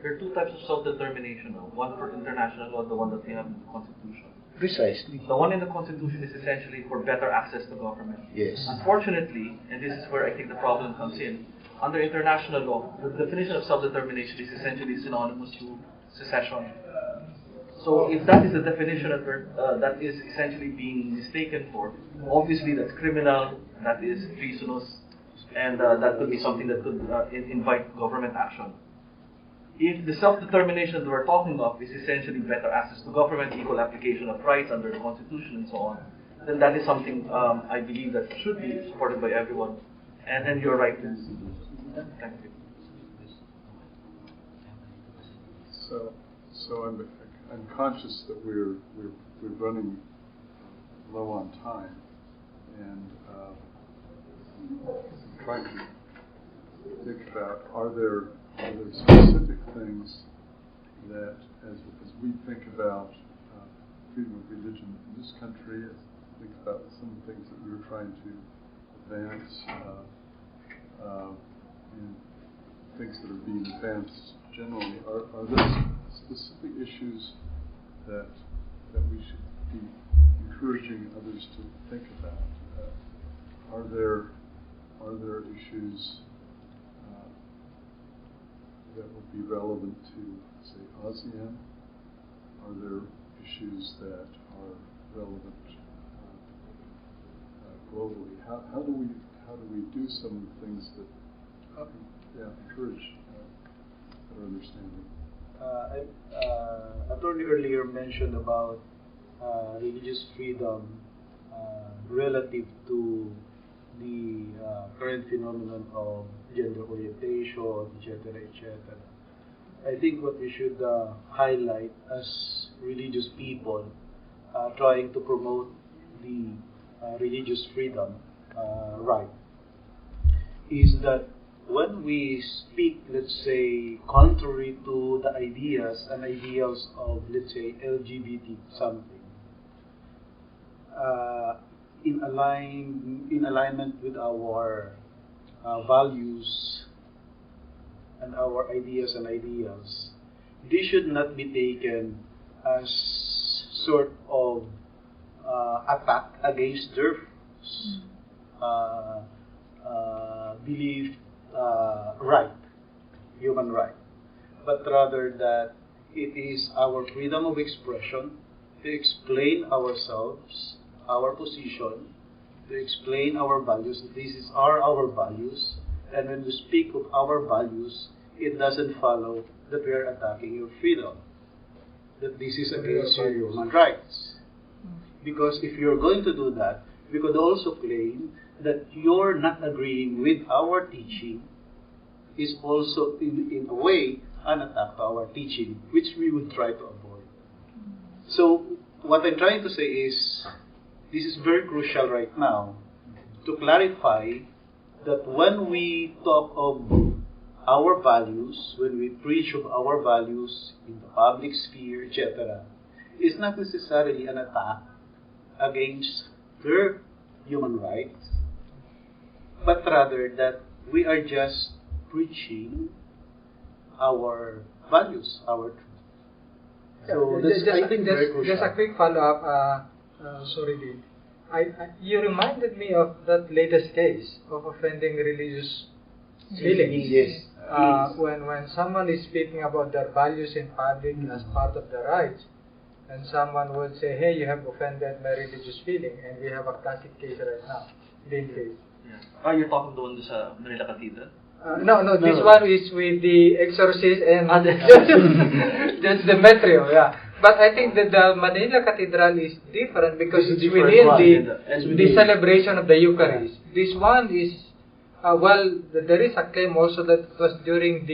There are 2 types of self-determination now. One for international law, the one that we have in the Constitution. Precisely. The one in the Constitution is essentially for better access to government. Yes. Unfortunately, and this is where I think the problem comes in, under international law, the definition of self-determination is essentially synonymous to secession. So if that is the definition that is essentially being mistaken for, obviously that's criminal, that is treasonous, and that could be something that could invite government action. If the self-determination that we're talking of is essentially better access to government, equal application of rights under the Constitution and so on, then that is something I believe that should be supported by everyone. And you're right. Thank you. So I'm conscious that we're running low on time, and I'm trying to think about are there specific things that as we think about freedom of religion in this country, as we think about some of the things that we were trying to advance, and things that are being advanced generally, are there specific issues that we should be encouraging others to think about? Are there issues that would be relevant to, say, ASEAN? Are there issues that are relevant globally? How do we do some of the things that encourage better understanding? Attorney earlier mentioned about religious freedom relative to the current phenomenon of gender orientation, etc., etc. I think what we should highlight as religious people trying to promote the religious freedom right is that when we speak, let's say, contrary to the ideas and ideals of, let's say, LGBT something, in alignment with our values and our ideas and ideals, this should not be taken as sort of attack against their belief, right, human right, but rather that it is our freedom of expression to explain ourselves, our position, to explain our values. These are our values, and when we speak of our values, it doesn't follow that we are attacking your freedom, that this is against your human rights. Because if you're going to do that, we could also claim that you're not agreeing with our teaching is also, in a way, an attack to our teaching, which we would try to avoid. So, what I'm trying to say is, this is very crucial right now to clarify that when we talk of our values, when we preach of our values in the public sphere, etc., it's not necessarily an attack against their human rights, but rather that we are just preaching our values, our truth. So I think very crucial. Just a quick follow-up. Sorry, Dean. You reminded me of that latest case of offending religious feelings. Yes. When someone is speaking about their values in public as part of their rights, and someone would say, "Hey, you have offended my religious feeling," and we have a classic case right now, Dean case. Yeah. You're talking the one sa Manila Cathedral? No, this one is with the exorcist and Judge Demetrio, yeah. But I think that the Manila Cathedral is different because it's within the celebration of the Eucharist. This one is, there is a claim also that it was during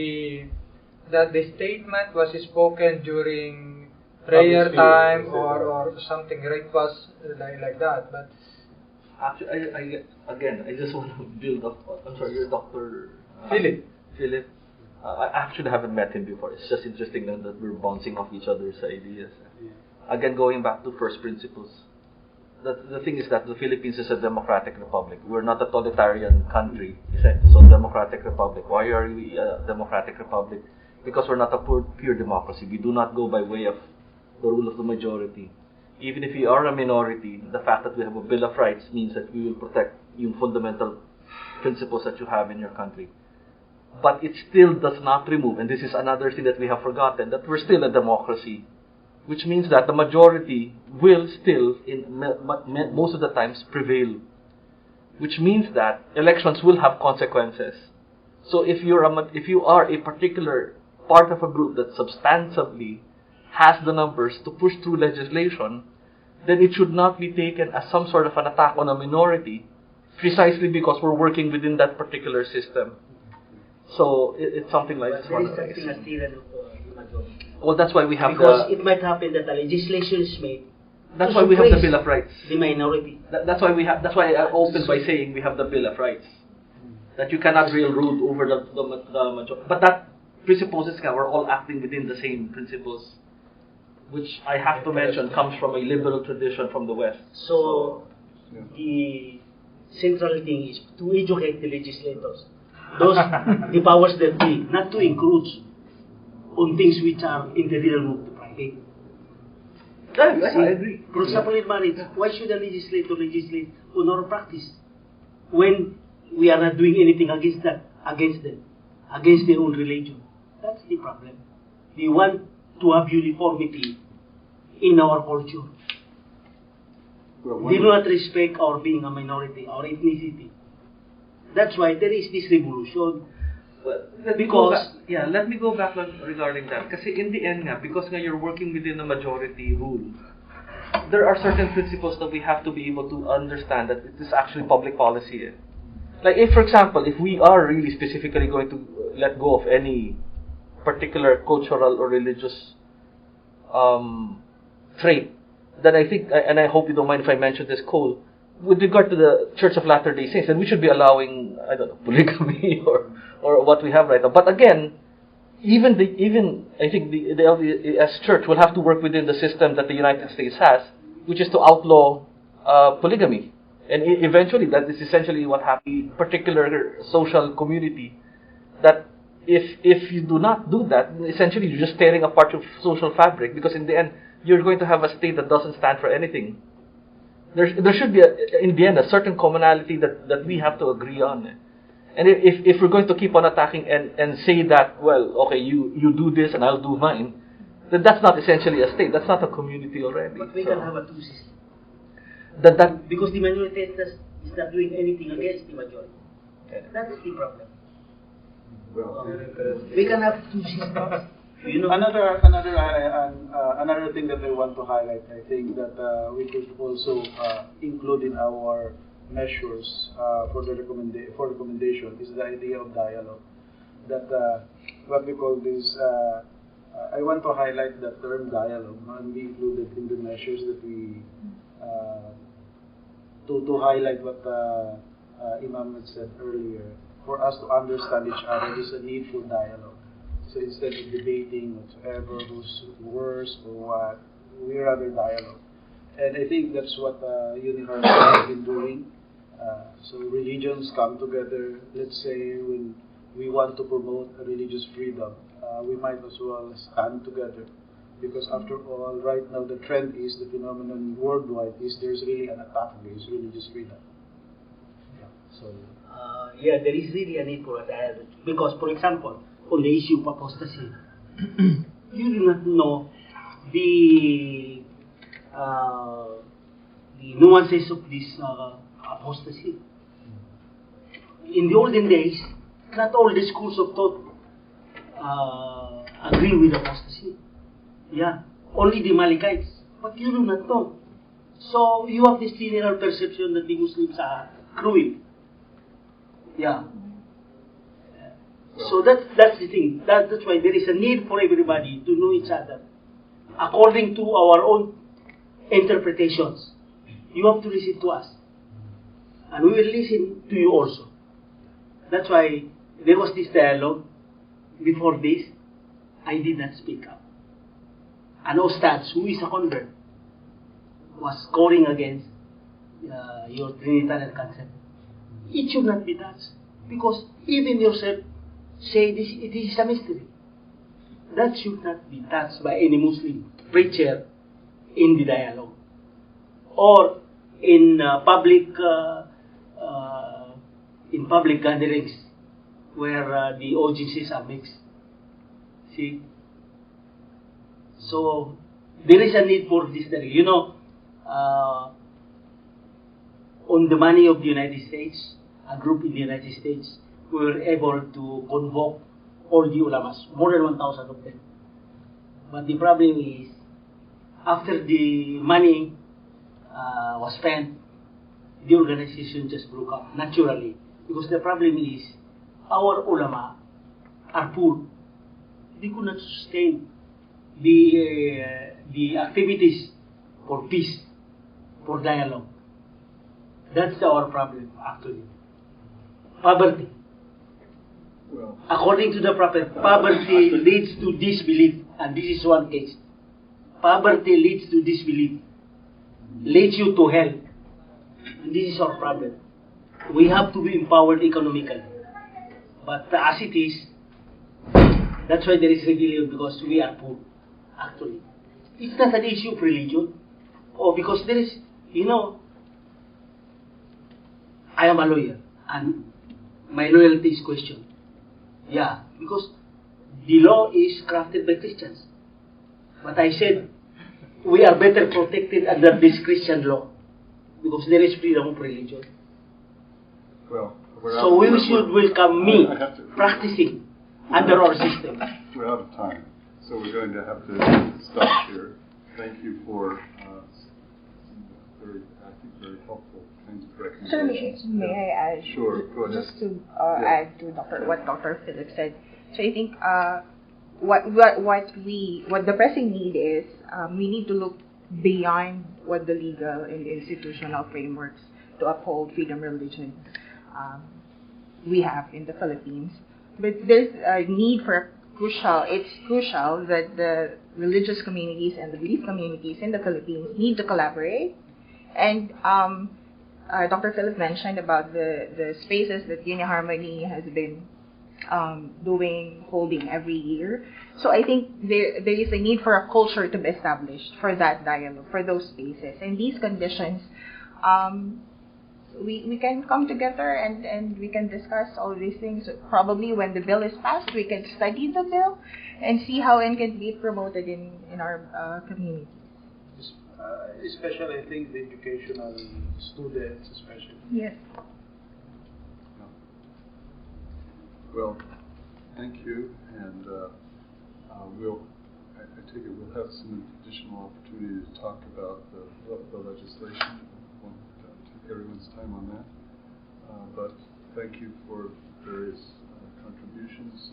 that the statement was spoken during prayer time or something, right? Was like that, but. Actually, I just want to build up. I'm sorry, you're Dr. Philip. I actually haven't met him before. It's just interesting that we're bouncing off each other's ideas. Yeah. Again, going back to first principles. The thing is that the Philippines is a democratic republic. We're not a totalitarian country. So, democratic republic. Why are we a democratic republic? Because we're not a pure democracy. We do not go by way of the rule of the majority. Even if we are a minority, the fact that we have a Bill of Rights means that we will protect your fundamental principles that you have in your country. But it still does not remove, and this is another thing that we have forgotten, that we're still a democracy, which means that the majority will still, most of the times, prevail. Which means that elections will have consequences. So if you are a particular part of a group that substantively has the numbers to push through legislation, then it should not be taken as some sort of an attack on a minority, precisely because we're working within that particular system. So it's something like this one. There is something as tyranny of the majority. Well, that's why we have because it might happen that the legislation is made. That's why we have the Bill of Rights. The minority. That's why I opened by saying we have the Bill of Rights. That you cannot railroad over the majority. But that presupposes that we're all acting within the same principles, which I have to mention comes from a liberal tradition from the West. So the central thing is to educate the legislators, the powers that be, not to encroach on things which are in the realm of the private. I agree. For example, in marriage, why should a legislator legislate on our practice when we are not doing anything against them, against their own religion? That's the problem. They want to have uniformity in our culture. They do not respect our being a minority, our ethnicity. That's why there is this revolution. Well, let me go back regarding that. Because in the end, because you're working within a majority rule, there are certain principles that we have to be able to understand that it is actually public policy. Like if, for example, if we are really specifically going to let go of any particular cultural or religious trait, then I think, and I hope you don't mind if I mention this, Cole, with regard to the Church of Latter-day Saints, then we should be allowing, I don't know, polygamy or what we have right now. But again, even I think the LDS Church will have to work within the system that the United States has, which is to outlaw polygamy. And eventually, that is essentially what happens. Particular social community that if you do not do that, essentially you're just tearing apart your social fabric, because in the end you're going to have a state that doesn't stand for anything. There should be in the end a certain commonality that we have to agree on. And if we're going to keep on attacking and say that, well, okay, you do this and I'll do mine, then that's not essentially a state. That's not a community already. But we can have a two system. Because the minority is not doing anything against the majority. That's the problem. Well, we can have two systems. Another thing that I want to highlight, I think that we could also include in our measures for recommendation is the idea of dialogue. That what we call this. I want to highlight the term dialogue and be included in the measures that we to highlight what Imam had said earlier. For us to understand each other, there's a need for dialogue. So instead of debating whatsoever, who's worse or what, we rather dialogue. And I think that's what Unihar has been doing. So religions come together. Let's say when we want to promote religious freedom, we might as well stand together. Because after all, right now the trend is, the phenomenon worldwide is there's really an attack against religious freedom. There is really a need for a dialogue. Because, for example, on the issue of apostasy, you do not know the nuances of this apostasy. In the olden days, not all the schools of thought agree with apostasy. Only the Malikites. But you do not know. So you have this general perception that the Muslims are cruel. So that's the thing. That's why there is a need for everybody to know each other according to our own interpretations. You have to listen to us, and we will listen to you also. That's why there was this dialogue. Before this, I did not speak up. An Ustad, who is a convert, was scoring against your Trinitarian concept. It should not be touched, because even yourself say this, it is a mystery. That should not be touched by any Muslim preacher in the dialogue or in public gatherings where the audiences are mixed. See, so there is a need for this dialogue. On the money of the United States, a group in the United States, we were able to convoke all the ulamas, more than 1,000 of them. But the problem is, after the money was spent, the organization just broke up naturally. Because the problem is, our ulama are poor. They could not sustain the activities for peace, for dialogue. That's our problem, actually. Poverty. Well, according to the prophet, poverty leads to disbelief, and this is one case. Poverty leads to disbelief, leads you to hell, and this is our problem. We have to be empowered economically, but as it is, that's why there is rebellion, because we are poor. Actually, it's not an issue of religion, or because there is, I am a lawyer, and my loyalty is questioned. Because the law is crafted by Christians. But I said, we are better protected under this Christian law, because there is freedom of religion. Well, so we should welcome me practicing under our system. We're out of time, so we're going to have to stop here. Thank you for very helpful kinds of recommendations. Sir, may I add? Sure, go ahead. Just to add to what Dr. Philip said. So I think what the pressing need is, we need to look beyond what the legal and institutional frameworks to uphold freedom of religion we have in the Philippines. But there's a need for it's crucial that the religious communities and the belief communities in the Philippines need to collaborate. And Dr. Philip mentioned about the spaces that Uni Harmony has been holding every year. So I think there is a need for a culture to be established for that dialogue, for those spaces. In these conditions, we can come together and we can discuss all these things. Probably when the bill is passed, we can study the bill and see how it can be promoted in our community. Especially, I think, the educational students, especially. Yes. Well, thank you, and I take it we'll have some additional opportunity to talk about the legislation. I won't take everyone's time on that, but thank you for various contributions.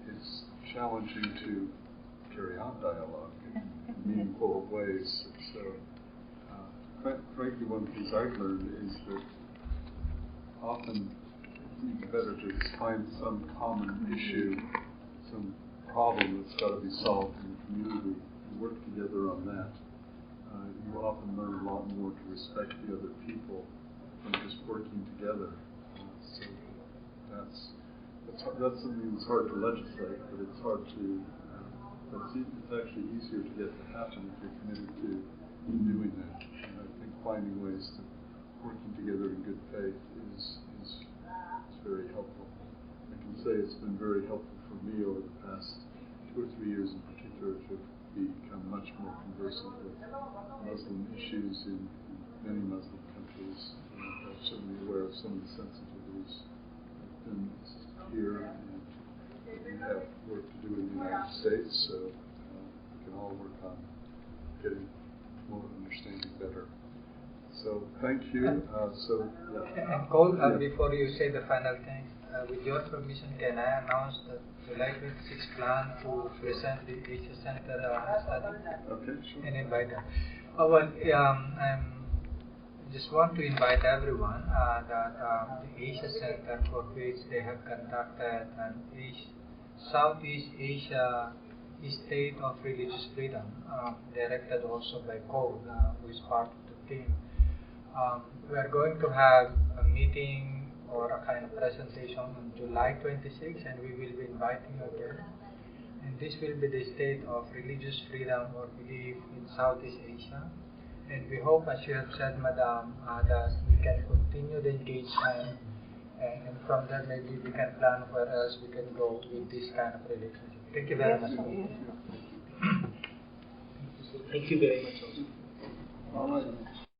It's challenging to carry on dialogue in meaningful ways. So, frankly, one of the things I've learned is that often it's better to find some common issue, some problem that's got to be solved in the community, and work together on that. You often learn a lot more to respect the other people from just working together. So that's something that's hard to legislate, but it's hard to. It's actually easier to get to happen if you're committed to doing that. And I think finding ways to working together in good faith is very helpful. I can say it's been very helpful for me over the past 2 or 3 years in particular to become much more conversant with Muslim issues in many Muslim countries. I'm certainly aware of some of the sensitivities that have been here, and we have work to do in the United States, so we can all work on getting more understanding better. So thank you. And Cole, before you say the final thing, with your permission, can I announce that July 26 plan to present the Asia Center study? Okay, sure. And invite them. I just want to invite everyone that the Asia Center, for which they have conducted an Southeast Asia State of Religious Freedom, directed also by Cole, who is part of the team. We are going to have a meeting or a kind of presentation on July 26, and we will be inviting you again. And this will be the state of religious freedom or belief in Southeast Asia. And we hope, as you have said, Madam, that we can continue the engagement, and from there maybe we can plan where else we can go with this kind of relationship. Thank you very much. Thank you very much also. All right.